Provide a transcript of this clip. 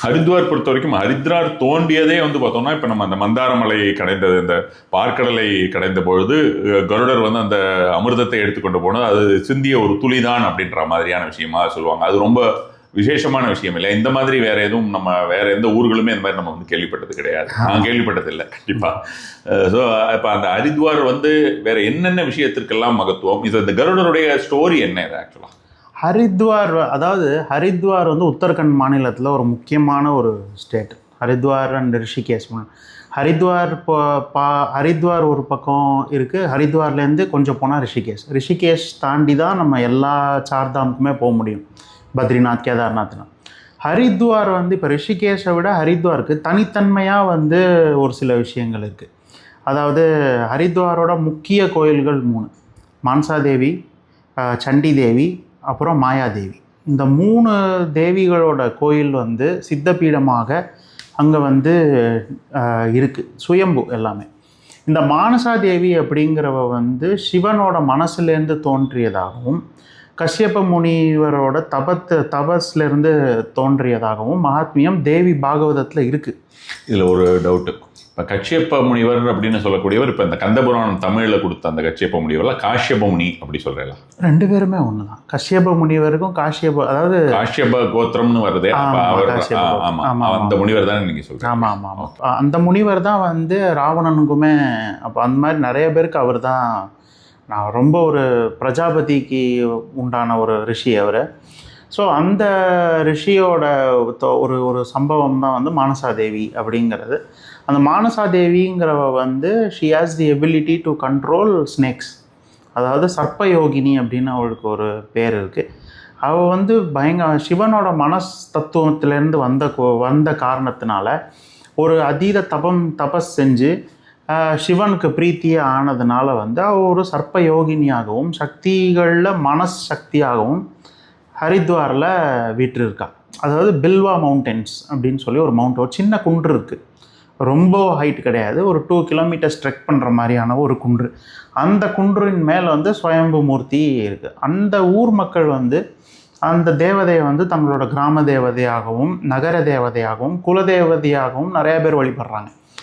ஹரித்வார் பொறுத்த வரைக்கும் ஹரித்வார் தோண்டியதே வந்து பார்த்தோம்னா இப்போ நம்ம அந்த மந்தாரமலை கடைந்தது, இந்த பார்க்கடலை கடைந்த பொழுது கருடர் வந்து அந்த அமிர்தத்தை எடுத்துக்கொண்டு போனது அது சிந்திய ஒரு துளிதான் அப்படின்ற மாதிரியான விஷயமா சொல்லுவாங்க. அது ரொம்ப விசேஷமான விஷயம் இல்லை. இந்த மாதிரி வேற எதுவும் நம்ம வேற எந்த ஊர்களுமே இந்த மாதிரி நம்ம வந்து கேள்விப்பட்டது கிடையாது. நான் கேள்விப்பட்டது இல்லை கண்டிப்பா. ஸோ இப்போ அந்த ஹரித்வார் வந்து வேற என்னென்ன விஷயத்திற்கெல்லாம் மகத்துவம், இது இந்த கருடருடைய ஸ்டோரி என்ன இது ஆக்சுவலா? ஹரித்வார், அதாவது ஹரித்வார் வந்து உத்தரகண்ட் மாநிலத்தில் ஒரு முக்கியமான ஒரு ஸ்டேட். ஹரித்வார் அண்ட் ரிஷிகேஷ். ஹரித்வார் ஹரித்வார் ஒரு பக்கம் இருக்குது. ஹரித்வார்லேருந்து கொஞ்சம் போனால் ரிஷிகேஷ். ரிஷிகேஷ் தாண்டி தான் நம்ம எல்லா சார்தாமுக்குமே போக முடியும், பத்ரிநாத், கேதார்நாத்னா. ஹரித்வார் வந்து இப்போ ரிஷிகேஷை விட ஹரித்வாருக்கு தனித்தன்மையாக வந்து ஒரு சில விஷயங்கள் இருக்குது. அதாவது ஹரித்வாரோட முக்கிய கோயில்கள் 3: மான்சாதேவி, சண்டி தேவி, அப்புறம் மாயாதேவி. இந்த 3 தேவிகளோட கோயில் வந்து சித்தப்பீடமாக அங்கே வந்து இருக்குது, சுயம்பு எல்லாமே. இந்த மானசாதேவி அப்படிங்கிறவ வந்து சிவனோட மனசுலேருந்து தோன்றியதாகவும் கஷ்யப முனிவரோட தபஸ்லேருந்து தோன்றியதாகவும் மகாத்மியம் தேவி பாகவதத்தில் இருக்குது. இதில் ஒரு டவுட்டு. இப்போ கஷ்யப முனிவர் அப்படின்னு சொல்லக்கூடியவர், இப்போ இந்த கந்தபுராணம் தமிழில் கொடுத்த அந்த கஷ்யப முனிவர்ல காஷ்யப முனி அப்படி சொல்கிறேன். 2 பேருமே ஒன்று தான். கஷ்யப முனிவருக்கும் அதாவது காஷ்யப கோத்திரம்னு வருது. அந்த முனிவர் தான் நீங்கள் சொல்கிறீங்க? ஆமாம் ஆமாம் ஆமாம். அந்த முனிவர் தான் வந்து ராவணனுக்குமே, அப்போ அந்த மாதிரி நிறைய பேருக்கு அவர் தான். நான் ரொம்ப ஒரு பிரஜாபதிக்கு உண்டான ஒரு ரிஷி அவர். ஸோ அந்த ரிஷியோட ஒரு சம்பவம் தான் வந்து மானசாதேவி அப்படிங்கிறது. அந்த மானசாதேவிங்கிறவ வந்து she has the ability to control snakes, அதாவது சர்ப்பயோகினி அப்படின்னு அவளுக்கு ஒரு பேர் இருக்குது. அவள் வந்து சிவனோட மனஸ் தத்துவத்திலேருந்து வந்த காரணத்தினால ஒரு அதீத தபஸ் செஞ்சு சிவனுக்கு பிரீத்தியே ஆனதுனால வந்து அவள் ஒரு சர்ப்பயோகினியாகவும் சக்திகளில் மனசக்தியாகவும் ஹரித்வாரில் வீற்றிருக்கா. அதாவது பில்வா மவுண்டன்ஸ் அப்படின்னு சொல்லி ஒரு ஒரு சின்ன குன்று இருக்குது. ரொம்ப ஹைட் கிடையாது, ஒரு 2 கிலோமீட்டர்ஸ் ட்ரெக் பண்ணுற மாதிரியான ஒரு குன்று. அந்த குன்றின் மேலே வந்து சுயம்பு மூர்த்தி இருக்குது. அந்த ஊர் மக்கள் வந்து அந்த தேவதையை வந்து தங்களோட கிராம தேவதையாகவும் நகர தேவதையாகவும் குலதேவதையாகவும் நிறைய பேர் வழிபடுறாங்க.